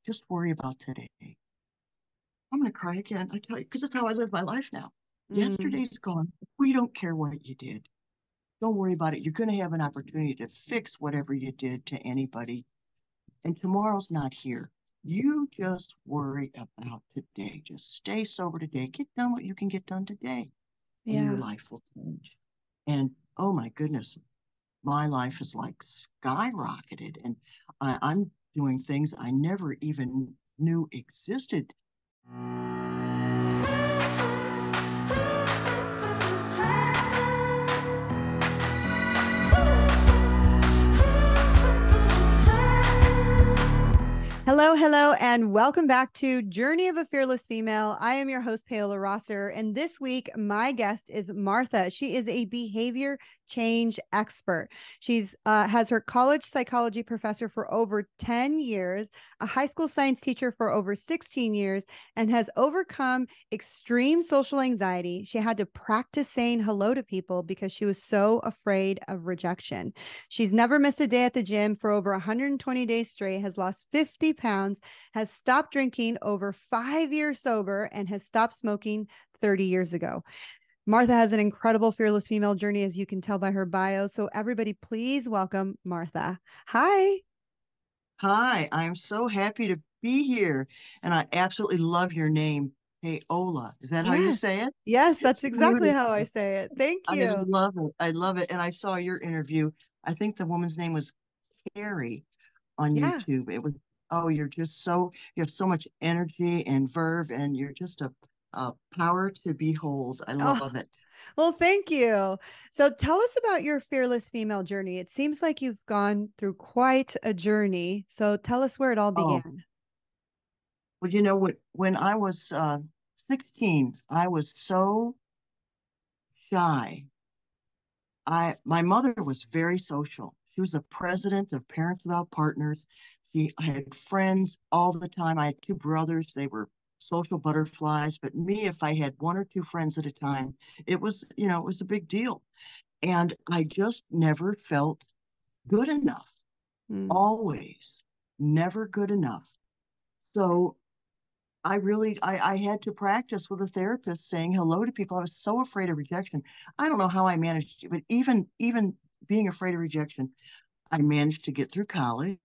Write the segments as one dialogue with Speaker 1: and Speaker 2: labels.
Speaker 1: just worry about today. I'm going to cry again. I tell you, because it's how I live my life now.
Speaker 2: Mm,
Speaker 1: Yesterday's gone. We don't care what you did. Don't worry about it. You're going to have an opportunity to fix whatever you did to anybody. And tomorrow's not here. You just worry about today. Just stay sober today. Get done what you can get done today, and your
Speaker 2: yeah.
Speaker 1: life will change. And oh my goodness, my life is like skyrocketed. And I'm doing things I never even knew existed.
Speaker 2: Hello, hello, and welcome back to Journey of a Fearless Female. I am your host, Paola Rosser, and this week my guest is Martha. She is a behavior change expert. She's has her college psychology professor for over 10 years, a high school science teacher for over 16 years, and has overcome extreme social anxiety. She had to practice saying hello to people because she was so afraid of rejection. She's never missed a day at the gym for over 120 days straight, has lost 50 pounds, has stopped drinking over 5 years sober, and has stopped smoking 30 years ago. Martha has an incredible fearless female journey, as you can tell by her bio. So, everybody, please welcome Martha. Hi.
Speaker 1: Hi, I'm so happy to be here. And I absolutely love your name. Hey, Ola. Is that how you
Speaker 2: Yes.
Speaker 1: say it?
Speaker 2: Yes,
Speaker 1: It's
Speaker 2: that's exactly how I
Speaker 1: beautiful.
Speaker 2: say it. Thank
Speaker 1: I
Speaker 2: you.
Speaker 1: love it. I love it. And I saw your interview. I think the woman's name was Carrie on
Speaker 2: Yeah.
Speaker 1: YouTube. It was, oh, you have so much energy and verve, and you're just a power to behold. I
Speaker 2: Oh,
Speaker 1: love it.
Speaker 2: well, thank you. So tell us about your fearless female journey. It seems like you've gone through quite a journey. So tell us where it all
Speaker 1: Oh,
Speaker 2: began.
Speaker 1: well, when I was 16, I was so shy. My mother was very social. She was the president of Parents Without Partners. She had friends all the time. I had two brothers. They were social butterflies, but me, if I had one or two friends at a time, it was a big deal. And I just never felt good enough.
Speaker 2: Mm.
Speaker 1: Always, never good enough. So I had to practice with a therapist saying hello to people. I was so afraid of rejection. I don't know how I managed to, but even being afraid of rejection, I managed to get through college,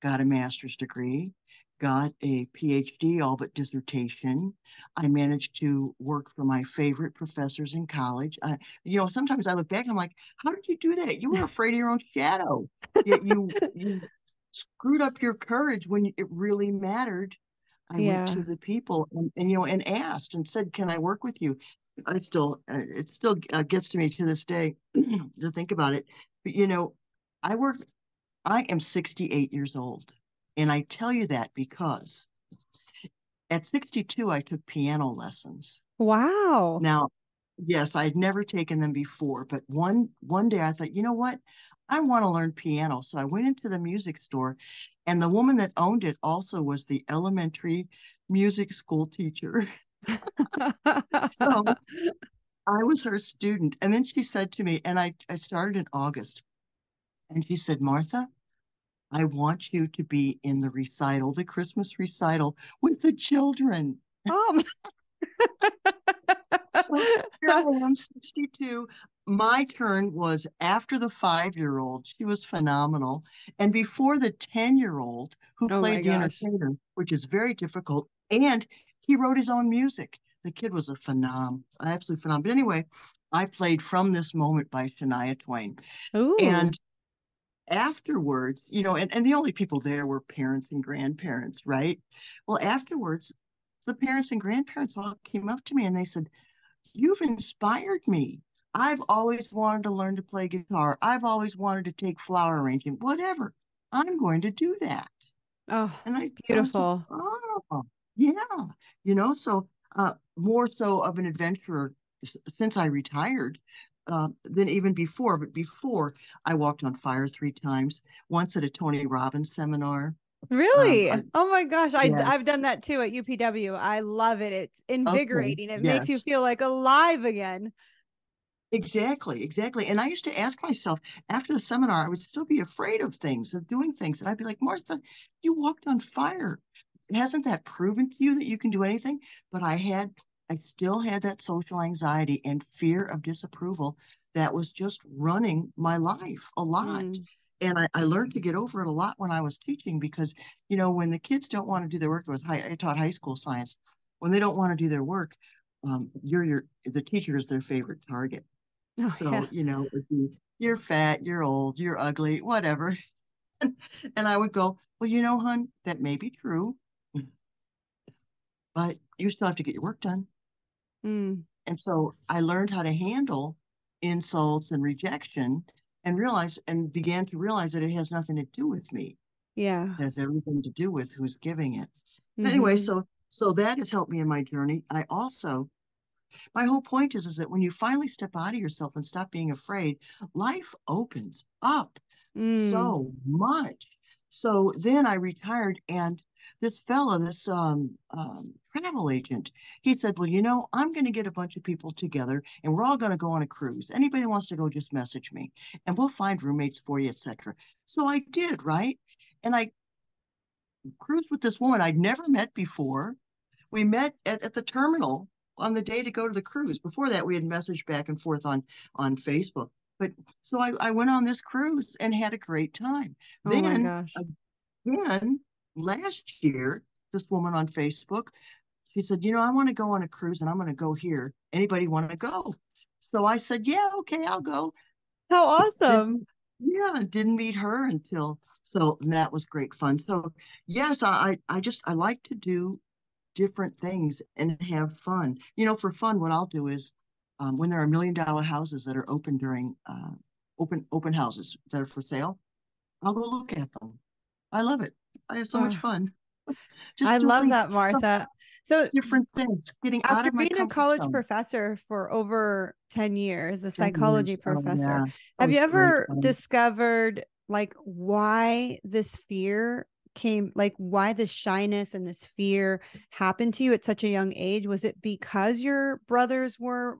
Speaker 1: got a master's degree, got a PhD, all but dissertation. I managed to work for my favorite professors in college. Sometimes I look back and I'm like, how did you do that? You were afraid of your own shadow. Yet you screwed up your courage when it really mattered. I went
Speaker 2: Yeah.
Speaker 1: to the people and asked and said, "Can I work with you?" It still gets to me to this day to think about it. But I work. I am 68 years old, and I tell you that because at 62 I took piano lessons.
Speaker 2: Wow.
Speaker 1: Now, yes, I'd never taken them before, but one day I thought, you know what? I want to learn piano. So I went into the music store, and the woman that owned it also was the elementary music school teacher. So I was her student. And then she said to me, and I started in August, and she said, Martha, I want you to be in the recital, the Christmas recital with the children.
Speaker 2: Oh.
Speaker 1: So here I am, 62. My turn was after the 5-year-old. She was phenomenal. And before the 10-year-old who
Speaker 2: Oh my
Speaker 1: played the
Speaker 2: gosh.
Speaker 1: entertainer, which is very difficult. And he wrote his own music. The kid was a phenom, absolute phenom. But anyway, I played From This Moment by Shania Twain.
Speaker 2: Ooh.
Speaker 1: And afterwards, and the only people there were parents and grandparents, right? Well, afterwards, the parents and grandparents all came up to me and they said, you've inspired me. I've always wanted to learn to play guitar. I've always wanted to take flower arranging, whatever. I'm going to do that.
Speaker 2: Oh,
Speaker 1: And I was like,
Speaker 2: beautiful.
Speaker 1: oh, yeah, so more so of an adventurer since I retired than even before. But before, I walked on fire 3 times, once at a Tony Robbins seminar.
Speaker 2: Really?
Speaker 1: I,
Speaker 2: Oh my gosh. I've
Speaker 1: yes,
Speaker 2: done that too at UPW. I love it. It's
Speaker 1: okay,
Speaker 2: invigorating. It makes you
Speaker 1: yes.
Speaker 2: feel like alive again.
Speaker 1: Exactly, exactly. And I used to ask myself after the seminar, I would still be afraid of things, of doing things. And I'd be like, Martha, you walked on fire. hasn't that proven to you that you can do anything? But I still had that social anxiety and fear of disapproval that was just running my life a lot.
Speaker 2: Mm.
Speaker 1: And I learned to get over it a lot when I was teaching because, when the kids don't want to do their work, I taught high school science. When they don't want to do their work, the teacher is their favorite target.
Speaker 2: Oh
Speaker 1: So,
Speaker 2: yeah.
Speaker 1: if you're fat, you're old, you're ugly, whatever. And I would go, well, hon, that may be true, but you still have to get your work done.
Speaker 2: Mm.
Speaker 1: And so I learned how to handle insults and rejection and began to realize that it has nothing to do with me.
Speaker 2: Yeah.
Speaker 1: It has everything to do with who's giving it. Anyway,
Speaker 2: Mm-hmm.
Speaker 1: so that has helped me in my journey. My whole point is that when you finally step out of yourself and stop being afraid, life opens up
Speaker 2: Mm.
Speaker 1: so much. So then I retired, and this travel agent, he said, well, I'm going to get a bunch of people together and we're all going to go on a cruise. Anybody who wants to go, just message me and we'll find roommates for you, etc. So I did, right? And I cruised with this woman I'd never met before. We met at the terminal on the day to go to the cruise. Before that, we had messaged back and forth on Facebook. But so I went on this cruise and had a great time.
Speaker 2: Oh my
Speaker 1: Then
Speaker 2: gosh.
Speaker 1: again, last year, this woman on Facebook, she said, I want to go on a cruise and I'm going to go here. Anybody want to go? So I said, yeah, okay, I'll go.
Speaker 2: How awesome.
Speaker 1: Didn't, yeah, didn't meet her until and that was great fun. So yes, I like to do different things and have fun. For fun, what I'll do is when there are $1 million houses that are open during open houses that are for sale, I'll go look at them. I love it. I have so much
Speaker 2: Oh,
Speaker 1: fun
Speaker 2: I
Speaker 1: just
Speaker 2: love
Speaker 1: doing
Speaker 2: that, Martha. So
Speaker 1: different things, getting out
Speaker 2: after
Speaker 1: of my
Speaker 2: being a
Speaker 1: comfort
Speaker 2: college
Speaker 1: zone.
Speaker 2: professor for over 10 years, a
Speaker 1: 10
Speaker 2: psychology
Speaker 1: years. Oh
Speaker 2: professor,
Speaker 1: yeah, that
Speaker 2: have you
Speaker 1: was great
Speaker 2: ever
Speaker 1: fun.
Speaker 2: discovered like why this fear came, like why this shyness and this fear happened to you at such a young age? Was it because your brothers were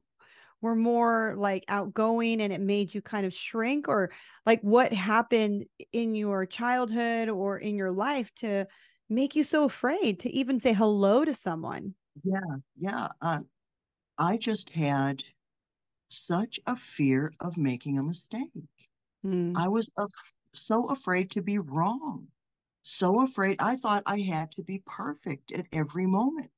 Speaker 2: more like outgoing and it made you kind of shrink, or like what happened in your childhood or in your life to make you so afraid to even say hello to someone?
Speaker 1: Yeah, yeah. I just had such a fear of making a mistake.
Speaker 2: Mm,
Speaker 1: I was so afraid to be wrong, so afraid. I thought I had to be perfect at every moment.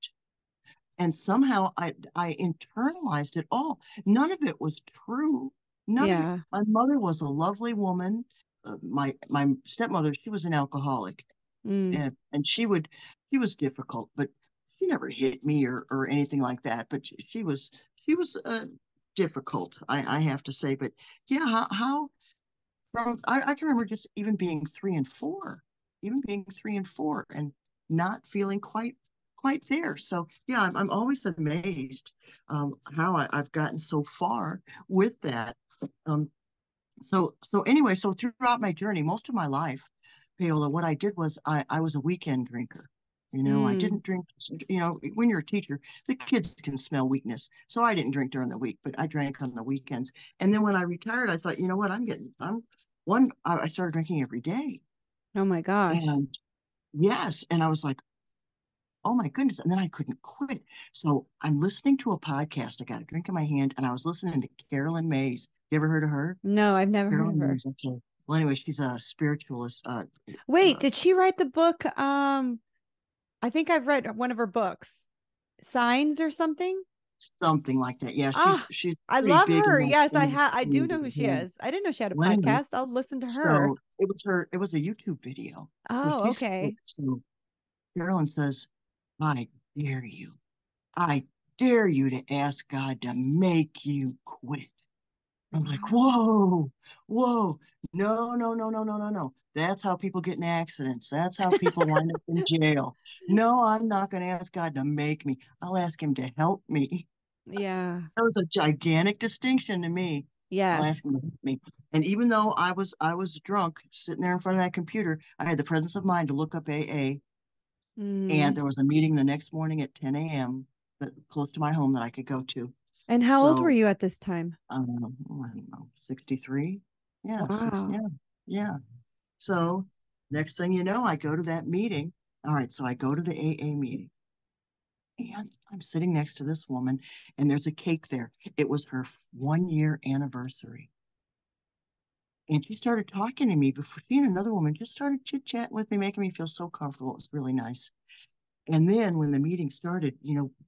Speaker 1: And somehow I internalized it all. None of it was true. None of it.
Speaker 2: yeah.
Speaker 1: My mother was a lovely woman. My stepmother, she was an alcoholic,
Speaker 2: Mm,
Speaker 1: and she was difficult, but she never hit me or anything like that. But she was difficult, I have to say. But yeah, how from I can remember just even being 3 and 4, and not feeling quite there. So yeah, I'm always amazed how I've gotten so far with that. Um, so anyway, so throughout my journey, most of my life, Paola, what I did was I was a weekend drinker. I
Speaker 2: mm.
Speaker 1: didn't drink, when you're a teacher, the kids can smell weakness. So I didn't drink during the week, but I drank on the weekends. And then when I retired, I thought, you know what, I started drinking every day.
Speaker 2: Oh my gosh.
Speaker 1: And yes, and I was like, oh my goodness. And then I couldn't quit. So I'm listening to a podcast. I got a drink in my hand and I was listening to Carolyn Mays. You ever heard of her?
Speaker 2: No, I've never heard of
Speaker 1: Carolyn
Speaker 2: her.
Speaker 1: Mays. Okay. Well, anyway, she's a spiritualist,
Speaker 2: Wait,
Speaker 1: uh,
Speaker 2: did she write the book? I think I've read one of her books, Signs or something.
Speaker 1: something like that. Yeah, she's
Speaker 2: Ah,
Speaker 1: she's
Speaker 2: I
Speaker 1: pretty
Speaker 2: love
Speaker 1: big in
Speaker 2: her.
Speaker 1: that
Speaker 2: Yes,
Speaker 1: in that
Speaker 2: I do know who
Speaker 1: community.
Speaker 2: she
Speaker 1: Yeah.
Speaker 2: is. I didn't know she had a
Speaker 1: Well, anyway,
Speaker 2: podcast. I'll listen to her.
Speaker 1: so it was a YouTube video. So
Speaker 2: Oh, okay.
Speaker 1: so Carolyn says, I dare you. I dare you to ask God to make you quit. I'm like,
Speaker 2: Wow.
Speaker 1: whoa, whoa, no, no, no, no, no, no, no. That's how people get in accidents. That's how people wind up in jail. No, I'm not going to ask God to make me. I'll ask him to help me.
Speaker 2: Yeah.
Speaker 1: That was a gigantic distinction to me. I'll ask him
Speaker 2: Yes.
Speaker 1: to help me. And even though I was drunk, sitting there in front of that computer, I had the presence of mind to look up AA. And
Speaker 2: Mm.
Speaker 1: there was a meeting the next morning at 10 a.m. that close to my home that I could go to.
Speaker 2: And how old were
Speaker 1: So
Speaker 2: you at this time?
Speaker 1: I don't know, 63. Yeah,
Speaker 2: Wow.
Speaker 1: yeah. So next thing you know, I go to that meeting. All right, so I go to the AA meeting and I'm sitting next to this woman, and there's a cake there. It was her 1 year anniversary. And she started talking to me before she and another woman just started chit chatting with me, making me feel so comfortable. It was really nice. And then when the meeting started,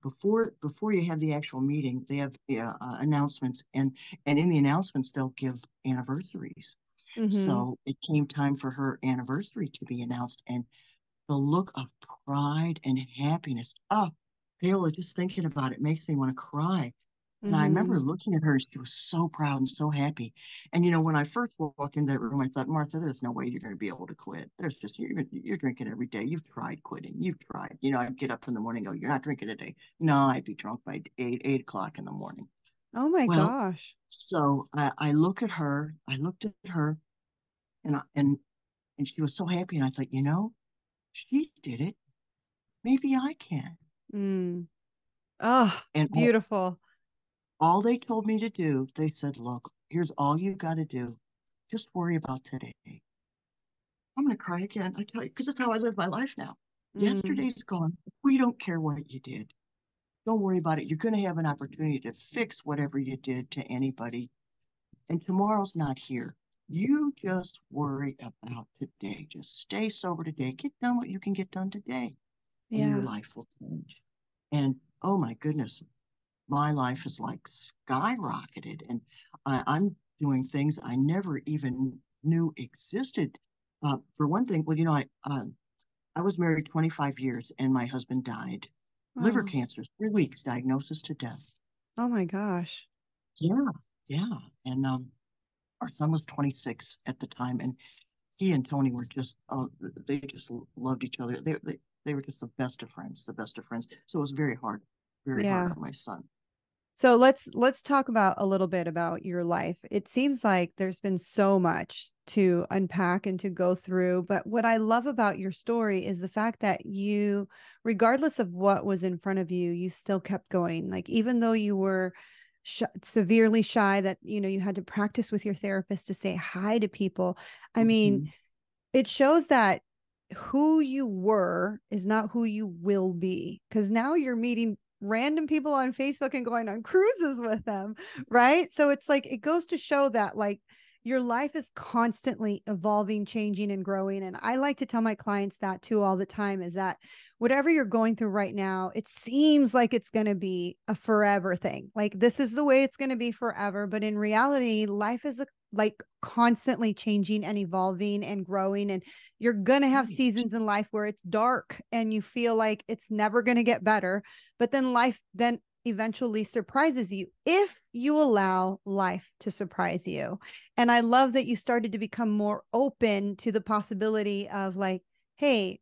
Speaker 1: before you have the actual meeting, they have announcements, and in the announcements they'll give anniversaries.
Speaker 2: Mm-hmm.
Speaker 1: So it came time for her anniversary to be announced, and the look of pride and happiness. Oh, Paola, just thinking about it makes me want to cry. And I remember
Speaker 2: Mm-hmm.
Speaker 1: looking at her, and she was so proud and so happy. And when I first walked into that room, I thought, Martha, there's no way you're going to be able to quit. There's just you're drinking every day. You've tried quitting. You've tried. I'd get up in the morning, and go, you're not drinking today. No, I'd be drunk by 8 o'clock in the morning.
Speaker 2: Oh my
Speaker 1: Well,
Speaker 2: gosh.
Speaker 1: so I look at her. I looked at her, and she was so happy. And I thought, she did it. Maybe I can.
Speaker 2: Mm. Oh,
Speaker 1: And
Speaker 2: beautiful.
Speaker 1: all they told me to do, they said, look, here's all you got to do. Just worry about today. I'm going to cry again, I tell you, because it's how I live my life now.
Speaker 2: Mm.
Speaker 1: Yesterday's gone. We don't care what you did. Don't worry about it. You're going to have an opportunity to fix whatever you did to anybody. And tomorrow's not here. You just worry about today. Just stay sober today. Get done what you can get done today, and your
Speaker 2: Yeah.
Speaker 1: life will change. And oh my goodness, my life is like skyrocketed, and I'm doing things I never even knew existed. For one thing, well, I was married 25 years, and my husband died, liver
Speaker 2: Oh.
Speaker 1: cancer, 3 weeks, diagnosis to death.
Speaker 2: Oh my gosh.
Speaker 1: Yeah, yeah, and our son was 26 at the time, and he and Tony were just, oh, they just loved each other. They were just the best of friends, the best of friends. So it was very hard
Speaker 2: Yeah.
Speaker 1: on my son.
Speaker 2: So let's talk about a little bit about your life. It seems like there's been so much to unpack and to go through, but what I love about your story is the fact that you, regardless of what was in front of you, you still kept going. Like even though you were severely shy, that you had to practice with your therapist to say hi to people. I mean,
Speaker 1: Mhm.
Speaker 2: it shows that who you were is not who you will be, because now you're meeting random people on Facebook and going on cruises with them, right? So it's like it goes to show that like your life is constantly evolving, changing, and growing. And I like to tell my clients that too all the time, is that whatever you're going through right now, it seems like it's going to be a forever thing. Like this is the way it's going to be forever. But in reality, life is like constantly changing and evolving and growing. And you're going to have
Speaker 1: Right.
Speaker 2: seasons in life where it's dark and you feel like it's never going to get better. But then life then eventually surprises you if you allow life to surprise you. And I love that you started to become more open to the possibility of like, hey,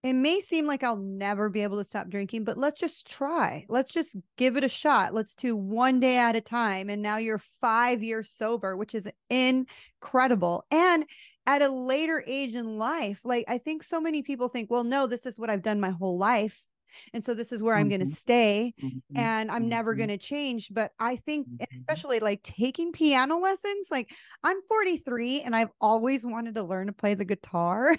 Speaker 2: it may seem like I'll never be able to stop drinking, but let's just try. Let's just give it a shot. Let's do one day at a time. And now you're 5 years sober, which is incredible. And at a later age in life, like I think so many people think, well, no, this is what I've done my whole life. And so this is where I'm going to
Speaker 1: Mhm,
Speaker 2: stay
Speaker 1: mhm,
Speaker 2: and I'm never going
Speaker 1: mhm,
Speaker 2: to change. But I think,
Speaker 1: mhm.
Speaker 2: especially like taking piano lessons, like I'm 43 and I've always wanted to learn to play the guitar.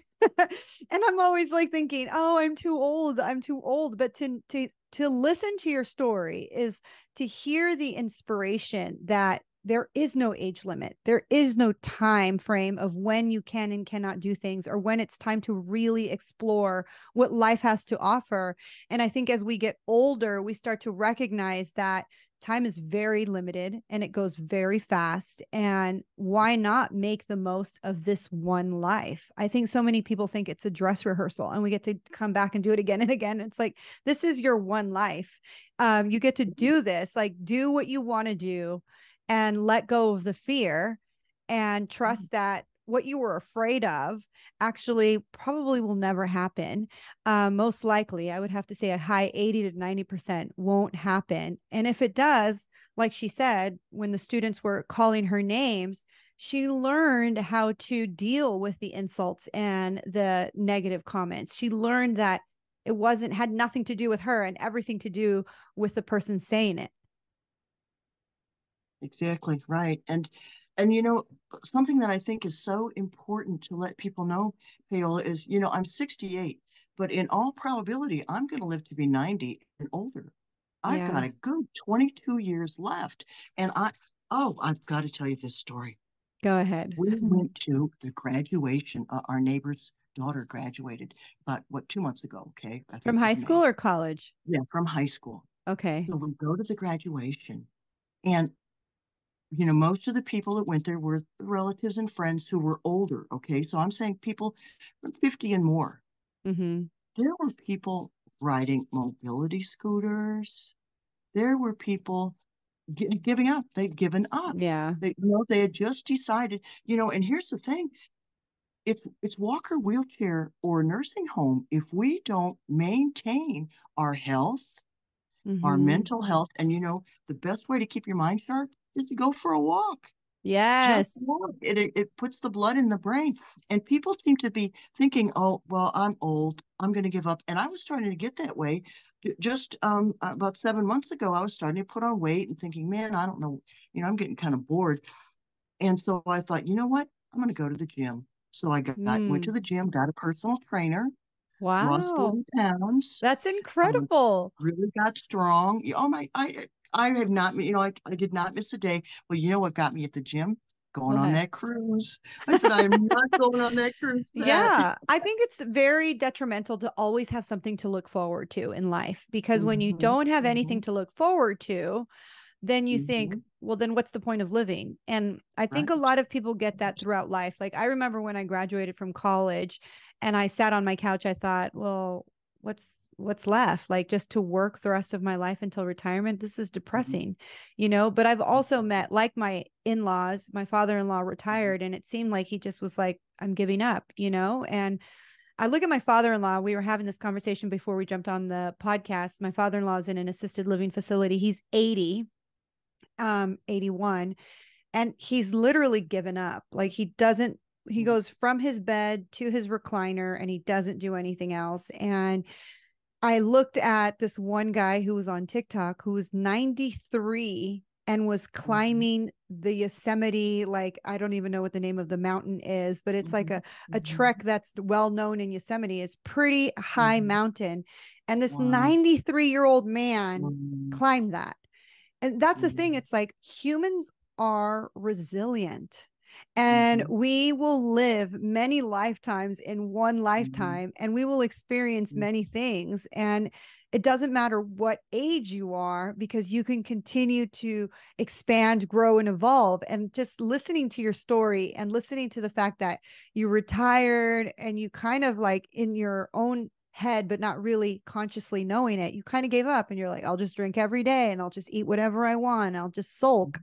Speaker 2: And I'm always like thinking, oh, I'm too old. I'm too old. But to listen to your story is to hear the inspiration that there is no age limit. There is no time frame of when you can and cannot do things or when it's time to really explore what life has to offer. And I think as we get older, we start to recognize that time is very limited and it goes very fast. And why not make the most of this one life? I think so many people think it's a dress rehearsal and we get to come back and do it again and again. It's like, this is your one life. You get to do this, like, do what you want to do and let go of the fear and trust that what you were afraid of actually probably will never happen. Most likely, I would have to say a high 80 to 90% won't happen. And if it does, like she said, when the students were calling her names, she learned how to deal with the insults and the negative comments. She learned that it had nothing to do with her and everything to do with the person saying it.
Speaker 1: Exactly, right. And something that I think is so important to let people know, Paola, is, I'm 68. but in all probability, I'm going to live to be 90 and older. I've got
Speaker 2: Yeah.
Speaker 1: a good 22 years left. And I've got to tell you this story.
Speaker 2: Go ahead.
Speaker 1: We went to the graduation. Our neighbor's daughter graduated about, 2 months ago. Okay. I
Speaker 2: From
Speaker 1: think it
Speaker 2: high
Speaker 1: was
Speaker 2: school
Speaker 1: May.
Speaker 2: or college?
Speaker 1: Yeah, from high school.
Speaker 2: Okay.
Speaker 1: So we go to the graduation, and most of the people that went there were relatives and friends who were older. Okay. So I'm saying people from 50 and more.
Speaker 2: Mm-hmm.
Speaker 1: There were people riding mobility scooters. There were people giving up. They'd given up.
Speaker 2: Yeah.
Speaker 1: They had just decided, and here's the thing. It's walker, wheelchair, or nursing home. If we don't maintain our health, our
Speaker 2: Mm-hmm.
Speaker 1: mental health, and the best way to keep your mind sharp is to go for a walk. Just
Speaker 2: Yes.
Speaker 1: walk. It puts the blood in the brain. And people seem to be thinking, oh, well, I'm old. I'm going to give up. And I was starting to get that way. Just about 7 months ago, I was starting to put on weight and thinking, man, I don't know, I'm getting kind of bored. And so I thought, you know what? I'm going to go to the gym. So I went to
Speaker 2: Mm.
Speaker 1: the gym, got a personal trainer, lost
Speaker 2: Wow.
Speaker 1: 40 pounds,
Speaker 2: That's
Speaker 1: um,
Speaker 2: incredible.
Speaker 1: really got strong. Oh my, I have not, I did not miss a day. Well, you know what got me at the gym? Going on
Speaker 2: What?
Speaker 1: that cruise. I said, I am not going on that cruise, Pat.
Speaker 2: Yeah, I think it's very detrimental to always have something to look forward to in life because when you
Speaker 1: Hmm.
Speaker 2: don't have anything
Speaker 1: Hmm.
Speaker 2: to look forward to, then you think,
Speaker 1: Hmm.
Speaker 2: well, then what's the point of living? And I think a
Speaker 1: Right.
Speaker 2: lot of people get that throughout life. Like I remember when I graduated from college and I sat on my couch, I thought, well, what's left? Like just to work the rest of my life until retirement. This is
Speaker 1: Hmm.
Speaker 2: depressing, But I've also met like my in-laws, my father-in-law retired, and it seemed like he just was like, I'm giving up. And I look at my father-in-law. We were having this conversation before we jumped on the podcast. My father-in-law is in an assisted living facility. He's 80, 81, and he's literally given up. Like he goes from his bed to his recliner and he doesn't do anything else. And I looked at this one guy who was on TikTok who was 93 and was
Speaker 1: Hmm.
Speaker 2: climbing the Yosemite. Like, I don't even know what the name of the mountain is, but it's like
Speaker 1: Hmm.
Speaker 2: a
Speaker 1: Hmm.
Speaker 2: trek that's well known in Yosemite. It's pretty high
Speaker 1: Hmm.
Speaker 2: mountain. And this
Speaker 1: Wow.
Speaker 2: 93-year-old man
Speaker 1: Wow.
Speaker 2: climbed that. And that's the thing.
Speaker 1: Hmm.
Speaker 2: It's like humans are resilient and
Speaker 1: Hmm.
Speaker 2: we will live many lifetimes in one
Speaker 1: Hmm.
Speaker 2: lifetime and we will experience
Speaker 1: Yes.
Speaker 2: many things. And it doesn't matter what age you are because you can continue to expand, grow, and evolve. And just listening to your story and listening to the fact that you retired and you kind of like in your own head, but not really consciously knowing it, you kind of gave up and you're like, I'll just drink every day and I'll just eat whatever I want. I'll just sulk.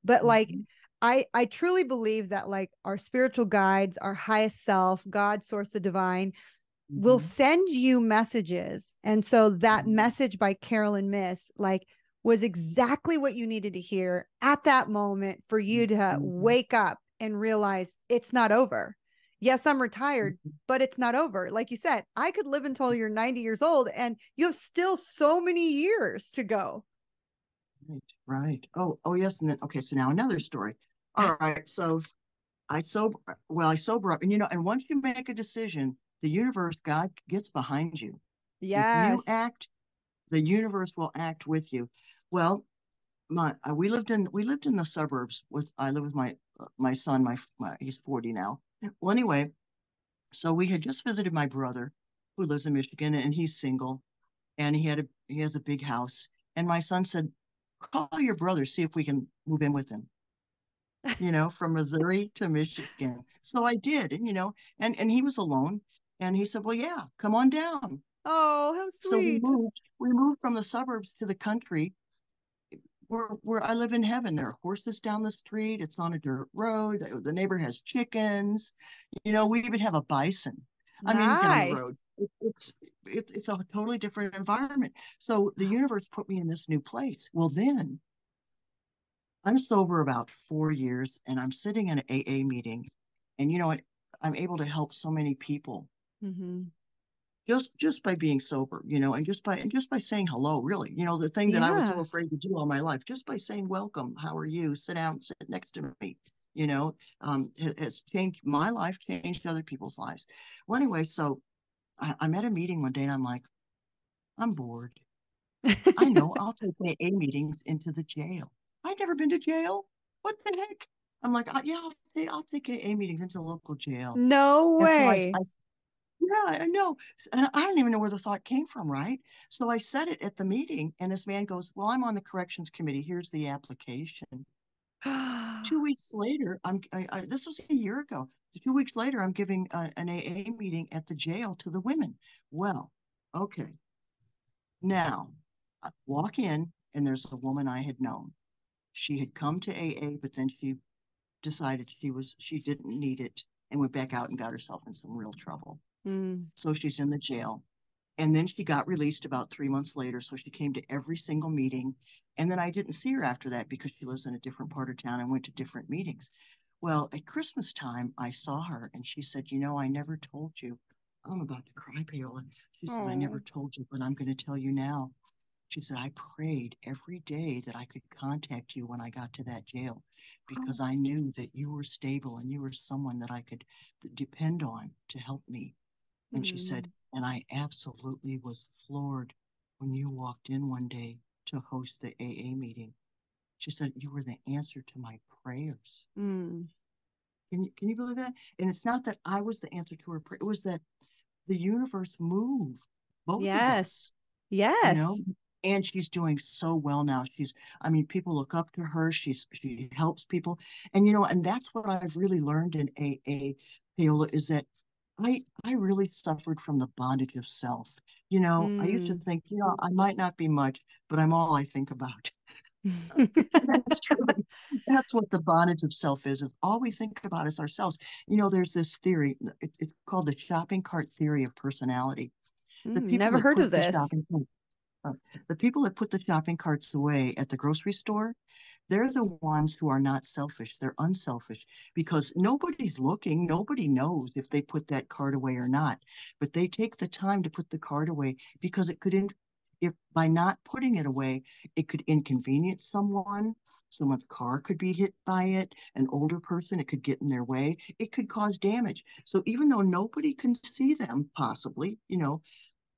Speaker 2: But like,
Speaker 1: Hmm.
Speaker 2: I truly believe that like our spiritual guides, our highest self, God, source, the divine, will
Speaker 1: Hmm.
Speaker 2: send you messages. And so that
Speaker 1: Hmm.
Speaker 2: message by Carolyn Miss, like, was exactly what you needed to hear at that moment for you to
Speaker 1: Hmm.
Speaker 2: wake up and realize it's not over. Yes, I'm retired, but it's not over. Like you said, I could live until you're 90 years old and you have still so many years to go.
Speaker 1: Right, right. Oh, yes. And then, okay, so now another story. All right. So I sober up, and and once you make a decision, the universe, God gets behind you. If you
Speaker 2: Yes.
Speaker 1: act, the universe will act with you. Well, we lived in the suburbs I live with my son, he's 40 now. Well, anyway, so we had just visited my brother who lives in Michigan, and he's single, and he has a big house. And my son said, call your brother, see if we can move in with him, from Missouri to Michigan. So I did, and he was alone, and he said, well, yeah, come on down.
Speaker 2: Oh, how
Speaker 1: So we
Speaker 2: sweet.
Speaker 1: moved. We moved from the suburbs to the country, where I live in heaven. There are horses down the street. It's on a dirt road. The neighbor has chickens. We even have a bison. I mean, down the
Speaker 2: Nice.
Speaker 1: road. It's a totally different environment. So the universe put me in this new place. Well, then I'm sober about 4 years, and I'm sitting in an AA meeting, and I'm able to help so many people
Speaker 2: Mm-hmm.
Speaker 1: just by being sober, and just by saying hello, really, the thing that I was so
Speaker 2: Yeah.
Speaker 1: afraid to do all my life, just by saying welcome, how are you, sit down, sit next to me, has changed my life, changed other people's lives. Well, anyway, so I'm at a meeting one day and I'm like, I'm bored. I know I'll take AA meetings into the jail. I've never been to jail. What the heck? I'm like, yeah, I'll take AA meetings into a local jail.
Speaker 2: No
Speaker 1: And so
Speaker 2: way.
Speaker 1: yeah, I know. And I don't even know where the thought came from, right? So I said it at the meeting, and this man goes, well, I'm on the corrections committee. Here's the application. 2 weeks later, this was a year ago. 2 weeks later, I'm giving an AA meeting at the jail to the women. Well, okay. Now, I walk in, and there's a woman I had known. She had come to AA, but then she decided she didn't need it and went back out and got herself in some real trouble.
Speaker 2: Mm.
Speaker 1: So she's in the jail. And then she got released about 3 months later. So she came to every single meeting. And then I didn't see her after that because she lives in a different part of town and went to different meetings. Well, at Christmas time, I saw her and she said, I never told you. I'm about to cry, Paola. She said, I never
Speaker 2: Oh.
Speaker 1: told you, but I'm going to tell you now. She said, I prayed every day that I could contact you when I got to that jail because I knew that you were stable and you were someone that I could depend on to help me. And she said,
Speaker 2: Mm.
Speaker 1: and I absolutely was floored when you walked in one day to host the AA meeting. She said, you were the answer to my prayers.
Speaker 2: Mm.
Speaker 1: Can you believe that? And it's not that I was the answer to her prayer, it was that the universe moved both of
Speaker 2: Yes.
Speaker 1: us, you know?
Speaker 2: Yes.
Speaker 1: And she's doing so well now. I mean, people look up to her. She helps people. And, and that's what I've really learned in AA, Paola, is that I really suffered from the bondage of self. I used to
Speaker 2: Mm.
Speaker 1: think, I might not be much, but I'm all I think about. That's true. That's what the bondage of self is all we think about is ourselves. There's this theory, it's called the shopping cart theory of personality. The people
Speaker 2: Never
Speaker 1: that
Speaker 2: heard of
Speaker 1: put the
Speaker 2: this.
Speaker 1: shopping uh, the people that put the shopping carts away at the grocery store, they're the ones who are not selfish. They're unselfish because nobody's looking. Nobody knows if they put that cart away or not. But they take the time to put the cart away because it could, if by not putting it away, it could inconvenience someone. Someone's car could be hit by it, an older person, it could get in their way, it could cause damage. So even though nobody can see them, possibly,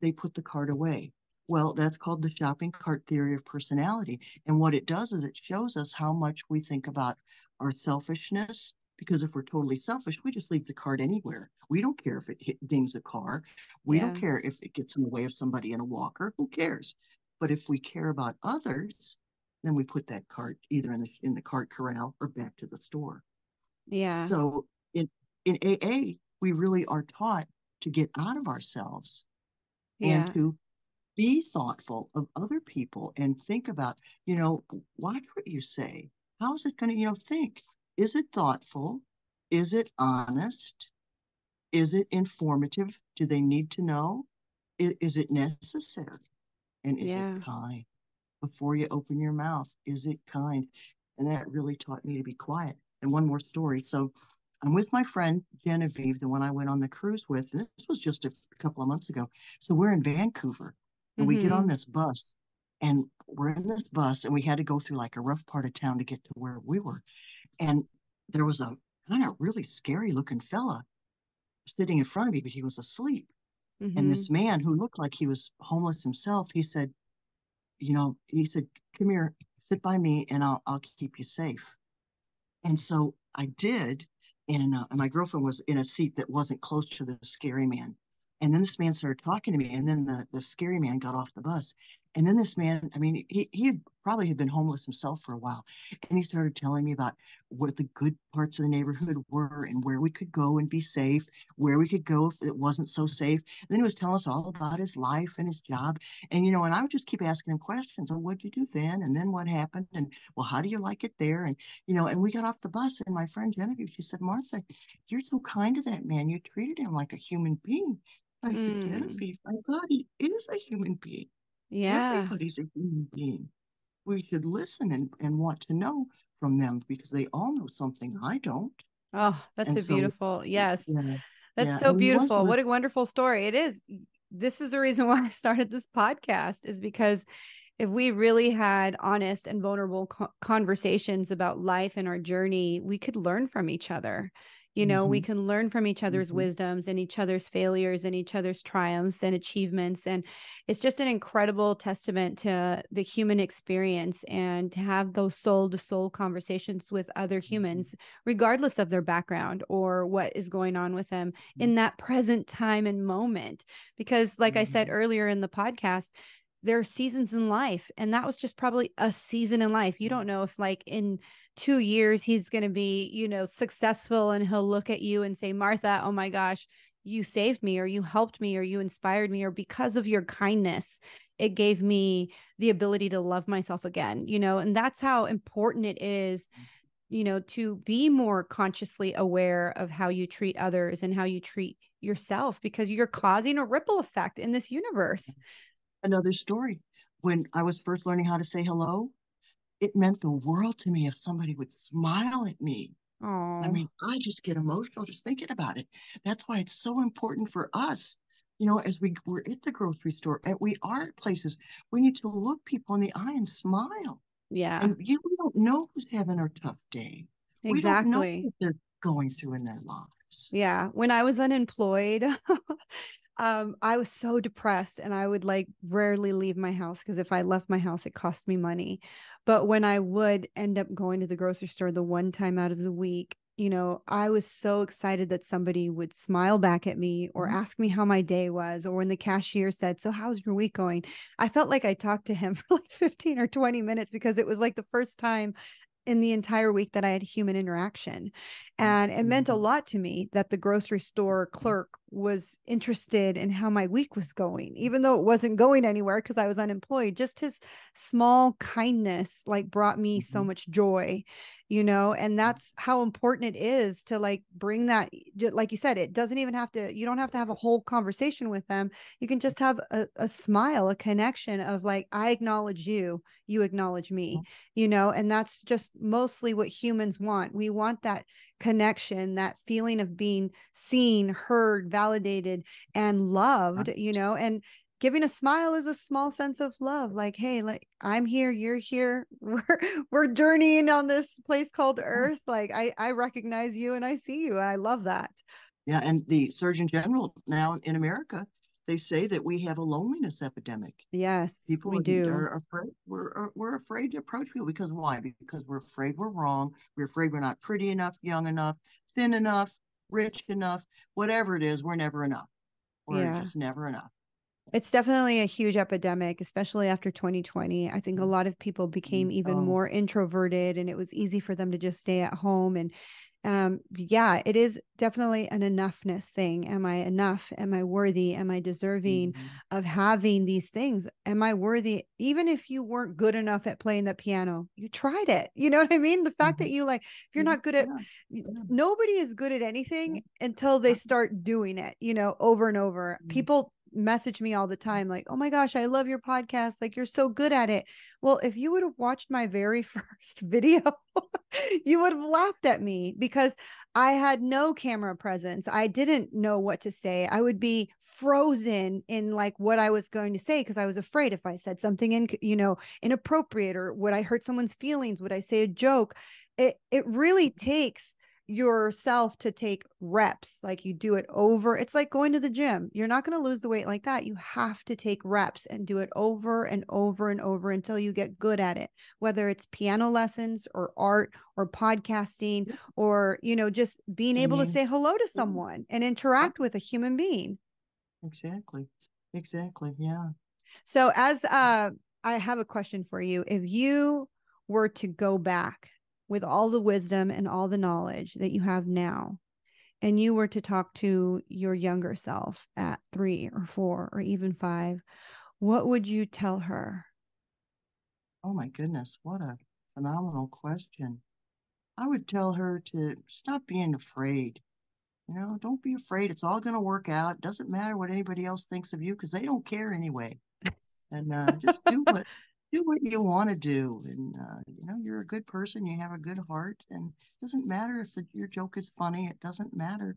Speaker 1: they put the cart away. Well, that's called the shopping cart theory of personality. And what it does is it shows us how much we think about our selfishness. Because if we're totally selfish, we just leave the cart anywhere. We don't care if dings a car. We don't
Speaker 2: Yeah.
Speaker 1: care if it gets in the way of somebody in a walker. Who cares? But if we care about others, then we put that cart either in the cart corral or back to the store.
Speaker 2: Yeah.
Speaker 1: So in AA, we really are taught to get out of ourselves and
Speaker 2: Yeah.
Speaker 1: to be thoughtful of other people and think about, watch what you say. How is it going to, think? Is it thoughtful? Is it honest? Is it informative? Do they need to know? Is it necessary? And is it
Speaker 2: Yeah.
Speaker 1: kind? Before you open your mouth, is it kind? And that really taught me to be quiet. And one more story. So I'm with my friend Genevieve, the one I went on the cruise with. This was just a couple of months ago. So we're in Vancouver and we get on
Speaker 2: Mm-hmm.
Speaker 1: this bus and we're in this bus and we had to go through like a rough part of town to get to where we were. And there was a kind of really scary looking fella sitting in front of me, but he was asleep. And
Speaker 2: Mm-hmm.
Speaker 1: this man who looked like he was homeless himself, he said, come here, sit by me and I'll keep you safe. And so I did. And my girlfriend was in a seat that wasn't close to the scary man. And then this man started talking to me. And then the scary man got off the bus. And then this man, I mean, he probably had been homeless himself for a while. And he started telling me about what the good parts of the neighborhood were and where we could go and be safe, where we could go if it wasn't so safe. And then he was telling us all about his life and his job. And I would just keep asking him questions. Oh, what'd you do then? And then what happened? And well, how do you like it there? And we got off the bus, and my friend Genevieve, she said, Martha, you're so kind to that man. You treated him like a human being. I said,
Speaker 2: Mm.
Speaker 1: Genevieve, I thought he is a human being.
Speaker 2: Yeah.
Speaker 1: Everybody's a human being. We should listen and want to know from them because they all know something I don't.
Speaker 2: Oh, that's
Speaker 1: And
Speaker 2: a
Speaker 1: so,
Speaker 2: beautiful. Yes.
Speaker 1: yeah,
Speaker 2: That's
Speaker 1: yeah.
Speaker 2: so
Speaker 1: And he was
Speaker 2: beautiful.
Speaker 1: with,
Speaker 2: What a wonderful story. It is. This is the reason why I started this podcast, is because if we really had honest and vulnerable conversations about life and our journey, we could learn from each other. We
Speaker 1: Hmm.
Speaker 2: can learn from each other's
Speaker 1: Hmm.
Speaker 2: wisdoms and each other's failures and each other's triumphs and achievements. And it's just an incredible testament to the human experience, and to have those soul to soul conversations with other humans, regardless of their background or what is going on with them in that present time and moment. Because, like I said
Speaker 1: Hmm.
Speaker 2: earlier in the podcast, there are seasons in life, and that was just probably a season in life. You don't know if, like, in 2 years he's going to be, successful, and he'll look at you and say, Martha, oh my gosh, you saved me, or you helped me, or you inspired me, or because of your kindness it gave me the ability to love myself again. And that's how important it is, to be more consciously aware of how you treat others and how you treat yourself, because you're causing a ripple effect in this universe.
Speaker 1: Another story. When I was first learning how to say hello, it meant the world to me if somebody would smile at me. I
Speaker 2: Oh,
Speaker 1: mean, I just get emotional just thinking about it. That's why it's so important for us, as we're at the grocery store, and we are at places, we need to look people in the eye and smile.
Speaker 2: yeah,
Speaker 1: And we don't know who's having a tough day. We don't know
Speaker 2: exactly.
Speaker 1: what they're going through in their lives.
Speaker 2: Yeah. When I was unemployed, I was so depressed, and I would like rarely leave my house, because if I left my house, it cost me money. But when I would end up going to the grocery store the one time out of the week, I was so excited that somebody would smile back at me or
Speaker 1: Mhm.
Speaker 2: ask me how my day was. Or when the cashier said, so how's your week going? I felt like I talked to him for like 15 or 20 minutes, because it was like the first time in the entire week that I had human interaction. And it meant a
Speaker 1: Mhm.
Speaker 2: lot to me that the grocery store clerk was interested in how my week was going, even though it wasn't going anywhere because I was unemployed. Just his small kindness like brought me so
Speaker 1: Mhm.
Speaker 2: much joy, and that's how important it is to like bring that, like you said, it doesn't even have to, you don't have to have a whole conversation with them. You can just have a smile, a connection of like, I acknowledge you, you acknowledge me, and that's just mostly what humans want. We want that connection, that feeling of being seen, heard, validated, and loved, and giving a smile is a small sense of love. Like, hey, like, I'm here, you're here, we're journeying on this place called Earth. Like, I recognize you and I see you, and I love that.
Speaker 1: Yeah, and the Surgeon General now in America, they say that we have a loneliness epidemic.
Speaker 2: Yes,
Speaker 1: People
Speaker 2: we do.
Speaker 1: are afraid. We're afraid to approach people because why? Because we're afraid we're wrong. We're afraid we're not pretty enough, young enough, thin enough, rich enough, whatever it is. We're never enough. We're
Speaker 2: Yeah.
Speaker 1: just never enough.
Speaker 2: It's definitely a huge epidemic, especially after 2020. I think a lot of people became even
Speaker 1: Oh,
Speaker 2: more introverted, and it was easy for them to just stay at home. And yeah, it is definitely an enoughness thing. Am I enough? Am I worthy? Am I deserving
Speaker 1: mhm,
Speaker 2: of having these things? Am I worthy? Even if you weren't good enough at playing the piano, you tried it. You know what I mean? The fact that
Speaker 1: mhm,
Speaker 2: you like, if you're
Speaker 1: mhm,
Speaker 2: not good at,
Speaker 1: yeah, yeah,
Speaker 2: nobody is good at anything
Speaker 1: yeah,
Speaker 2: until they
Speaker 1: yeah,
Speaker 2: start doing it, over and over.
Speaker 1: mhm,
Speaker 2: People message me all the time like, oh my gosh, I love your podcast, like you're so good at it. Well, if you would have watched my very first video, you would have laughed at me, because I had no camera presence. I didn't know what to say. I would be frozen in like what I was going to say, because I was afraid if I said something inappropriate, or would I hurt someone's feelings, would I say a joke. It really takes yourself to take reps. Like, you do it over. It's like going to the gym. You're not going to lose the weight like that. You have to take reps and do it over and over and over until you get good at it, whether it's piano lessons or art or podcasting,
Speaker 1: yeah,
Speaker 2: or just being able to
Speaker 1: singing.
Speaker 2: say hello to
Speaker 1: Yeah,
Speaker 2: someone and
Speaker 1: yeah,
Speaker 2: interact with a human being.
Speaker 1: exactly, exactly. Yeah.
Speaker 2: So, as I have a question for you. If you were to go back with all the wisdom and all the knowledge that you have now, and you were to talk to your younger self at 3 or 4 or even 5, what would you tell her?
Speaker 1: Oh my goodness, what a phenomenal question. I would tell her to stop being afraid. Don't be afraid. It's all going to work out. It doesn't matter what anybody else thinks of you because they don't care anyway. And just do what you want to do. And you're a good person. You have a good heart, and it doesn't matter if your joke is funny. It doesn't matter.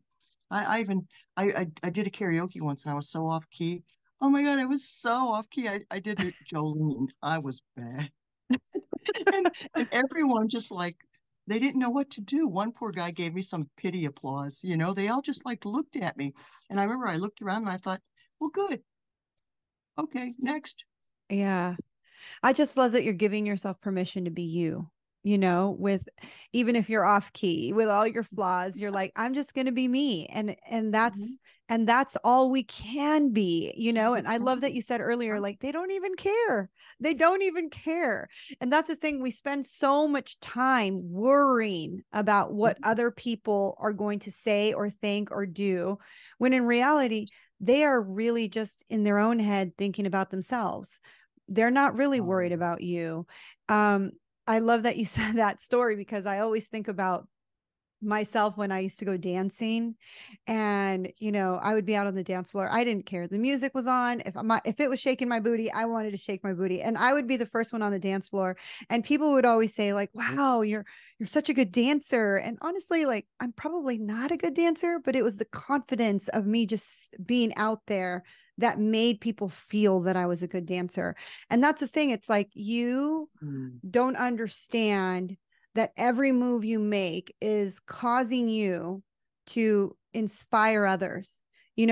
Speaker 1: I even I did a karaoke once, and I was so off key. Oh my God, I was so off key. I did it, Jolene. I was bad, and everyone just like they didn't know what to do. One poor guy gave me some pity applause. They all just like looked at me. And I remember I looked around and I thought, well, good. Okay, next.
Speaker 2: Yeah. I just love that you're giving yourself permission to be you, with even if you're off key, with all your flaws, you're like, I'm just going to be me.
Speaker 1: Mhm.
Speaker 2: And that's all we can be,
Speaker 1: So we
Speaker 2: and I love that
Speaker 1: can.
Speaker 2: you said earlier, like, they don't even care. They don't even care. And that's the thing. We spend so much time worrying about what
Speaker 1: Mhm.
Speaker 2: other people are going to say or think or do, when in reality, they are really just in their own head thinking about themselves. They're not really worried
Speaker 1: Um,
Speaker 2: about you. Um, I love that you said that story, because I always think about myself when I used to go dancing, and I would be out on the dance floor. I didn't care. The music was on. If it was shaking my booty, I wanted to shake my booty, and I would be the first one on the dance floor. And people would always say, like, wow, you're such a good dancer. And honestly, like, I'm probably not a good dancer, but it was the confidence of me just being out there that made people feel that I was a good dancer. And that's the thing. It's like, you
Speaker 1: mm,
Speaker 2: don't understand that every move you make is causing you to inspire others.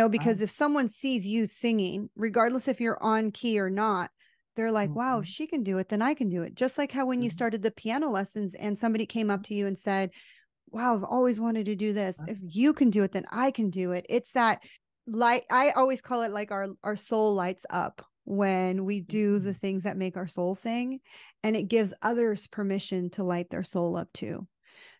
Speaker 1: right.
Speaker 2: Because if someone sees you singing, regardless if you're on key or not, they're like, wow, if
Speaker 1: Mhm.
Speaker 2: she can do it, then I can do it. Just like how when you
Speaker 1: Mhm.
Speaker 2: started the piano lessons and somebody came up to you and said, wow, I've always wanted to do this. If you can do it, then I can do it. It's that light. I always call it like our soul lights up when we do the
Speaker 1: Mhm.
Speaker 2: things that make our soul sing, and it gives others permission to light their soul up too.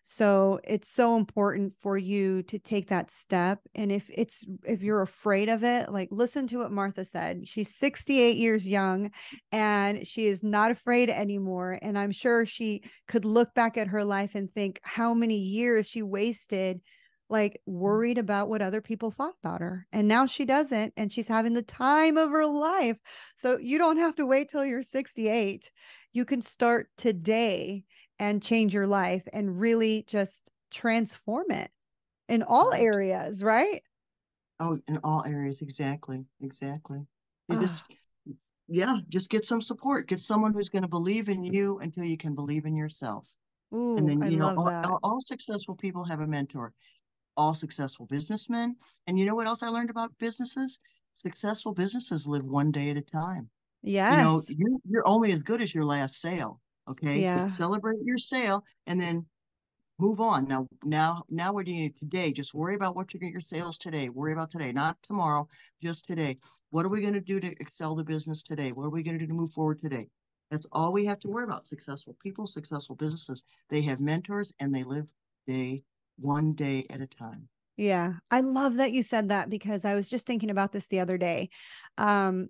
Speaker 2: So it's so important for you to take that step. And if you're afraid of it, like, listen to what Martha said. She's 68 years young and she is not afraid anymore. And I'm sure she could look back at her life and think how many years she wasted, like, worried about what other people thought about her. And now she doesn't, and she's having the time of her life. So you don't have to wait till you're 68. You can start today and change your life and really just transform it in all
Speaker 1: Right.
Speaker 2: areas, right?
Speaker 1: Oh, in all areas, exactly, exactly. You
Speaker 2: Oh,
Speaker 1: just, yeah, just get some support. Get someone who's going to believe in you until you can believe in yourself. And
Speaker 2: ooh,
Speaker 1: then,
Speaker 2: I love
Speaker 1: all,
Speaker 2: that.
Speaker 1: all successful people have a mentor. All successful businessmen. And you know what else I learned about businesses? Successful businesses live one day at a time.
Speaker 2: Yes.
Speaker 1: You're only as good as your last sale. Okay,
Speaker 2: Yeah.
Speaker 1: celebrate your sale and then move on. Now, what do you need today? Just worry about what you get your sales today. Worry about today, not tomorrow, just today. What are we going to do to excel the business today? What are we going to do to move forward today? That's all we have to worry about. Successful people, successful businesses. They have mentors and they live one day at a time.
Speaker 2: Yeah. I love that you said that, because I was just thinking about this the other day. Um,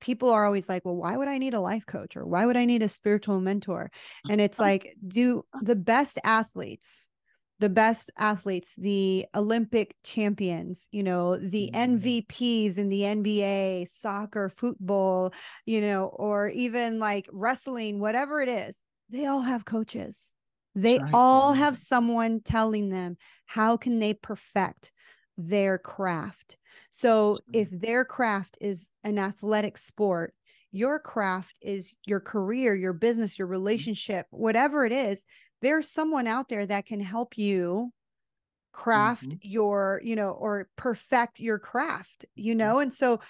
Speaker 2: People are always like, well, why would I need a life coach, or why would I need a spiritual mentor? And it's like, do the best athletes, the Olympic champions, the
Speaker 1: Mm,
Speaker 2: MVPs in the NBA, soccer, football, or even like wrestling, whatever it is, they all have coaches.
Speaker 1: that's
Speaker 2: They
Speaker 1: right. They
Speaker 2: all
Speaker 1: all
Speaker 2: have someone telling them how can they perfect their craft. So
Speaker 1: that's right.
Speaker 2: if their craft is an athletic sport, your craft is your career, your business, your relationship, whatever it is, there's someone out there that can help you craft
Speaker 1: Mm-hmm.
Speaker 2: your, or perfect your craft, and so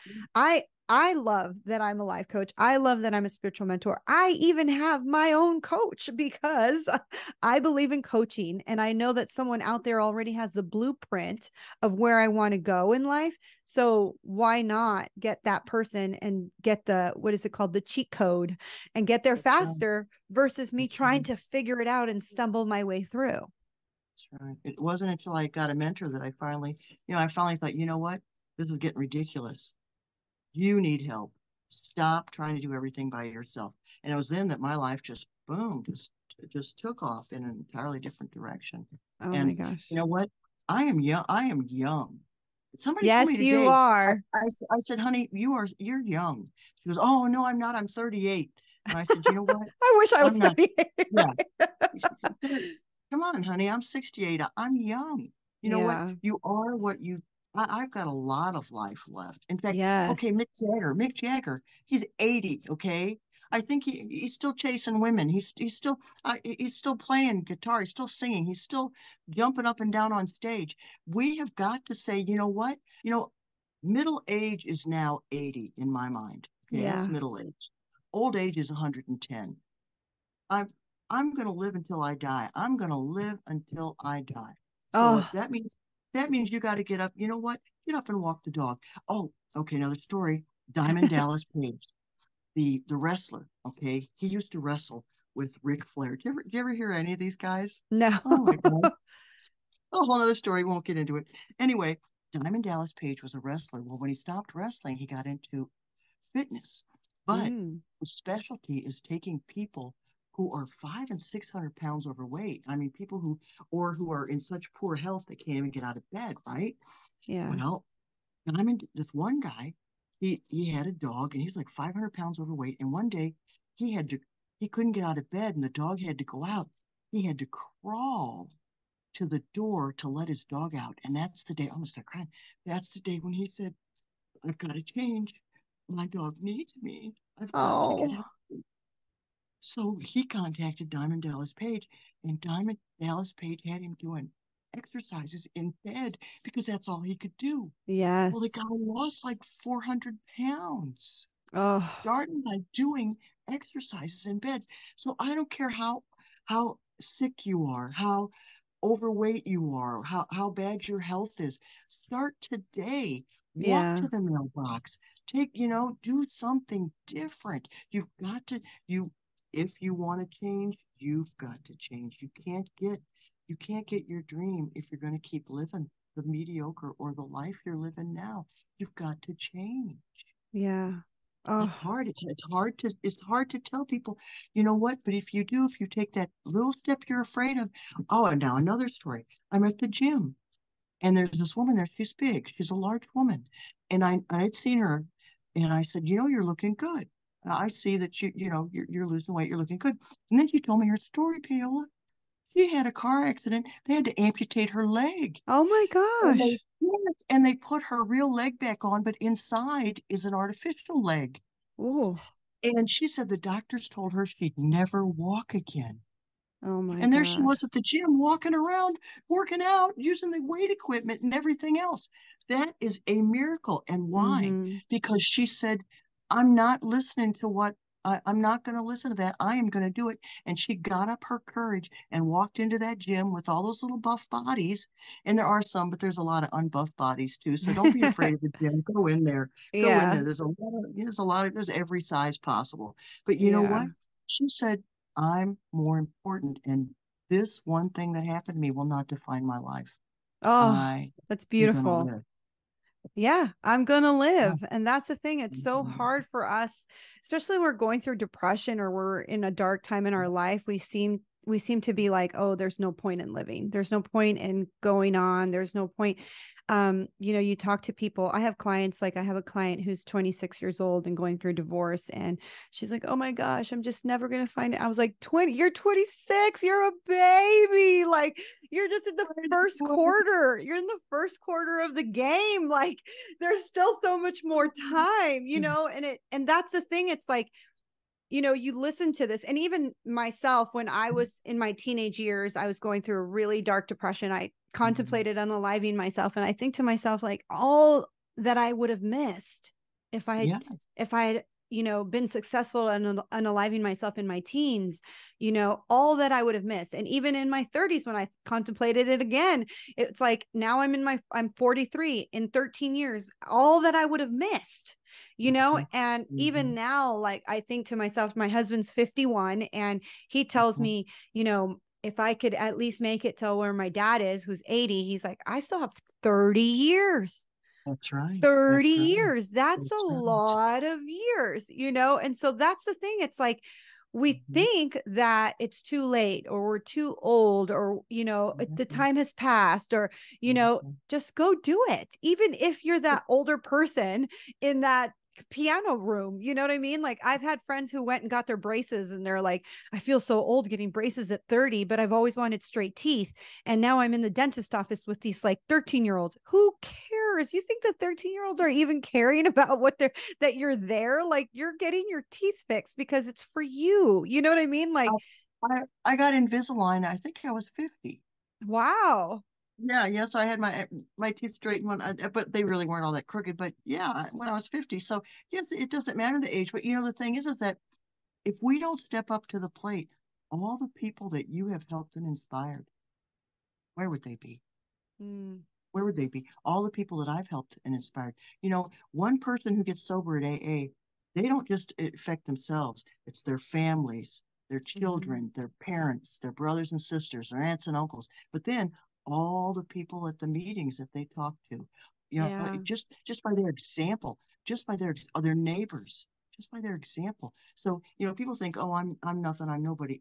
Speaker 2: I love that I'm a life coach. I love that I'm a spiritual mentor. I even have my own coach because I believe in coaching, and I know that someone out there already has the blueprint of where I want to go in life. So why not get that person and get the, what is it called, the cheat code, and get there
Speaker 1: That's right.
Speaker 2: faster versus me
Speaker 1: That's
Speaker 2: trying
Speaker 1: right.
Speaker 2: to figure it out and stumble my way through.
Speaker 1: That's right. It wasn't until I got a mentor that I finally thought, you know what? This is getting ridiculous. You need help. Stop trying to do everything by yourself. And it was then that my life just boom, just took off in an entirely different direction.
Speaker 2: Oh my
Speaker 1: And you
Speaker 2: gosh.
Speaker 1: know what? I am young. I am young. Somebody told me
Speaker 2: Yes, you
Speaker 1: today,
Speaker 2: are.
Speaker 1: I said, honey, you're young. She goes, oh no, I'm not. I'm 38. And I said, you know what?
Speaker 2: I wish I was
Speaker 1: I'm not.
Speaker 2: 38,
Speaker 1: Yeah.
Speaker 2: right?
Speaker 1: She said, come on, honey, I'm 68. I'm young. You know what?
Speaker 2: Yeah.
Speaker 1: You are what you. I've got a lot of life left. In fact, okay,
Speaker 2: Yes.
Speaker 1: Mick Jagger, he's 80. Okay, I think he's still chasing women. He's still playing guitar. He's still singing. He's still jumping up and down on stage. We have got to say, you know what? Middle age is now 80 in my mind. Okay, that's
Speaker 2: Yeah.
Speaker 1: middle age. Old age is 110. I'm I'm going to live until I die. I'm going to live until I die. So if
Speaker 2: Oh,
Speaker 1: that means you got to get up. You know what? Get up and walk the dog. Oh, okay, another story. Diamond Dallas Page, the wrestler. Okay, he used to wrestle with Ric Flair. Did you ever hear any of these guys?
Speaker 2: no.
Speaker 1: Oh my God, a whole other story. Won't get into it. Anyway, Diamond Dallas Page was a wrestler. Well, when he stopped wrestling, he got into fitness. But
Speaker 2: Mm,
Speaker 1: his specialty is taking people who are 500 and 600 pounds overweight. I mean, people who are in such poor health they can't even get out of bed, right?
Speaker 2: yeah.
Speaker 1: Well, this one guy, he had a dog and he was like 500 pounds overweight. And one day he had to he couldn't get out of bed and the dog had to go out. He had to crawl to the door to let his dog out. And that's the day, I almost started crying. That's the day when he said, I've got to change. My dog needs me. I've got to get
Speaker 2: Oh,
Speaker 1: out. So he contacted Diamond Dallas Page, and Diamond Dallas Page had him doing exercises in bed because that's all he could do. Well, the
Speaker 2: yes.
Speaker 1: guy lost like 400 pounds
Speaker 2: Oh,
Speaker 1: starting by doing exercises in bed. So I don't care how sick you are, how overweight you are, how bad your health is. Start today. Walk
Speaker 2: yeah.
Speaker 1: to the mailbox. Do something different. You if you want to change, you've got to change. You can't get your dream if you're going to keep living the mediocre or the life you're living now. You've got to change.
Speaker 2: Yeah.
Speaker 1: It's
Speaker 2: Oh,
Speaker 1: hard. It's hard to tell people, you know what? But if you take that little step you're afraid of. Oh, and now another story. I'm at the gym and there's this woman there. She's big. She's a large woman. And I'd seen her and I said, you're looking good. I see that you're losing weight. You're looking good. And then she told me her story, Paola. She had a car accident. They had to amputate her leg.
Speaker 2: oh my
Speaker 1: And they,
Speaker 2: gosh.
Speaker 1: yes, and they put her real leg back on, but inside is an artificial leg.
Speaker 2: Oh,
Speaker 1: And she said the doctors told her she'd never walk again.
Speaker 2: oh my
Speaker 1: And there she
Speaker 2: God.
Speaker 1: was at the gym walking around, working out, using the weight equipment and everything else. That is a miracle. And why?
Speaker 2: Mm-hmm.
Speaker 1: Because she said, I'm not listening to I'm not going to listen to that. I am going to do it. And she got up her courage and walked into that gym with all those little buff bodies. And there are some, but there's a lot of unbuff bodies too. So don't be afraid of the gym. Go in there. Go in
Speaker 2: Yeah.
Speaker 1: there. There's every size possible. But you know
Speaker 2: Yeah.
Speaker 1: what? She said, I'm more important. And this one thing that happened to me will not define my life.
Speaker 2: Oh,
Speaker 1: I
Speaker 2: that's
Speaker 1: am going to
Speaker 2: beautiful.
Speaker 1: live.
Speaker 2: Yeah, I'm gonna
Speaker 1: Yeah.
Speaker 2: live. And that's the thing. It's so hard for us, especially when we're going through depression or we're in a dark time in our life. We seem to be like, oh, there's no point in living. There's no point in going on. There's no point. You talk to people. I have clients, like I have a client who's 26 years old and going through divorce. And she's like, oh my gosh, I'm just never gonna find it. I was like, you're 26, you're a baby. Like you're just in the first quarter. You're in the first quarter of the game. Like there's still so much more time, and that's the thing. It's like, you listen to this. And even myself, when I was in my teenage years, I was going through a really dark depression. I contemplated unaliving myself. And I think to myself, like all that I would have missed if I had,
Speaker 1: Yeah.
Speaker 2: if I had, been successful in unaliving myself in my teens, all that I would have missed. And even in my 30s, when I contemplated it again, it's like now I'm 43 in 13 years, all that I would have missed, and even now, like I think to myself, my husband's 51 and he tells me, if I could at least make it to where my dad is, who's 80, he's like, I still have 30 years.
Speaker 1: That's right.
Speaker 2: 30
Speaker 1: That's right.
Speaker 2: years. That's a
Speaker 1: That's right.
Speaker 2: lot of years, And so that's the thing. It's like we
Speaker 1: Mhm.
Speaker 2: think that it's too late or we're too old or, the
Speaker 1: Mhm.
Speaker 2: time has passed or,
Speaker 1: Mhm.
Speaker 2: just go do it. Even if you're that older person in that piano room. You know what I mean? Like I've had friends who went and got their braces and they're like, I feel so old getting braces at 30, but I've always wanted straight teeth. And now I'm in the dentist office with these like 13-year-olds. Who cares? You think the 13-year-olds are even caring about what they're, that you're there? Like you're getting your teeth fixed because it's for you. You know what I mean? Like,
Speaker 1: I got Invisalign. I think I was 50.
Speaker 2: wow.
Speaker 1: Yeah, yeah. So I had my teeth straightened but they really weren't all that crooked. But yeah, when I was 50. So yes, it doesn't matter the age. But the thing is that if we don't step up to the plate, all the people that you have helped and inspired, where would they be?
Speaker 2: Mm,
Speaker 1: Where would they be? All the people that I've helped and inspired. One person who gets sober at AA, they don't just affect themselves, it's their families, their
Speaker 2: mhm.
Speaker 1: children, their parents, their brothers and sisters, their aunts and uncles, but then all the people at the meetings that they talk to,
Speaker 2: Yeah.
Speaker 1: just by their example, just by their neighbors, just by their example. So, people think, oh, I'm nothing, I'm nobody.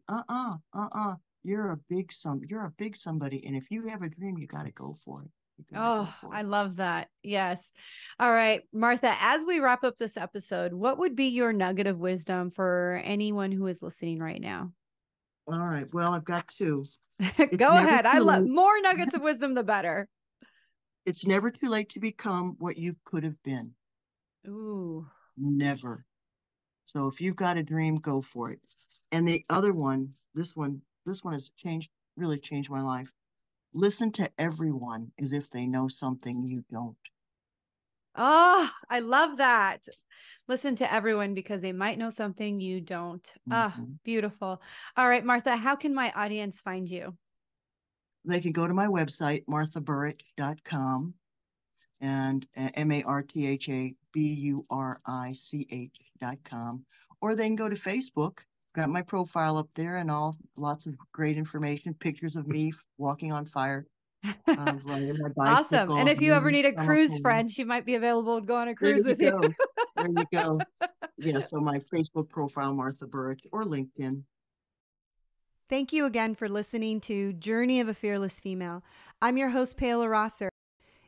Speaker 1: You're a big somebody. And if you have a dream, you got to go for it. You got to go
Speaker 2: Oh,
Speaker 1: for
Speaker 2: I
Speaker 1: it.
Speaker 2: love that. Yes. All right, Martha, as we wrap up this episode, what would be your nugget of wisdom for anyone who is listening right now?
Speaker 1: All right. Well, I've got two. It's
Speaker 2: Go
Speaker 1: never
Speaker 2: ahead. I
Speaker 1: too
Speaker 2: love
Speaker 1: late.
Speaker 2: more nuggets of wisdom, the better.
Speaker 1: It's never too late to become what you could have been.
Speaker 2: Ooh.
Speaker 1: Never. So if you've got a dream, go for it. And the other one, this one has really changed my life. Listen to everyone as if they know something you don't.
Speaker 2: Oh, I love that. Listen to everyone because they might know something you don't. Ah,
Speaker 1: Mhm.
Speaker 2: beautiful. All right, Martha, how can my audience find you?
Speaker 1: They can go to my website, marthaburich.com, and marthaburich.com, or they can go to Facebook. Got my profile up there and lots of great information, pictures of me walking on fire, riding my
Speaker 2: Awesome. And
Speaker 1: bicycle,
Speaker 2: if you ever
Speaker 1: having
Speaker 2: need a
Speaker 1: summer
Speaker 2: cruise
Speaker 1: fun.
Speaker 2: friend, she might be available to go on a
Speaker 1: There
Speaker 2: cruise
Speaker 1: you
Speaker 2: with you.
Speaker 1: go. There you go. Yeah, so my Facebook profile, Martha Burich, or LinkedIn.
Speaker 2: Thank you again for listening to Journey of a Fearless Female. I'm your host, Paola Rosser.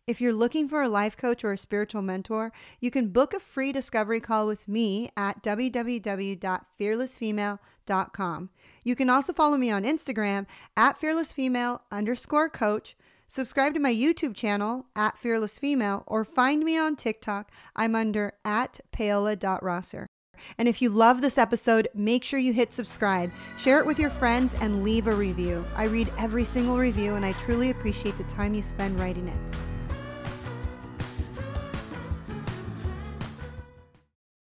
Speaker 2: If you're looking for a life coach or a spiritual mentor, you can book a free discovery call with me at www.fearlessfemale.com. You can also follow me on Instagram at fearlessfemale_coach, subscribe to my YouTube channel at fearlessfemale, or find me on TikTok. I'm under at paola.rosser. And if you love this episode, make sure you hit subscribe, share it with your friends, and leave a review. I read every single review, and I truly appreciate the time you spend writing it.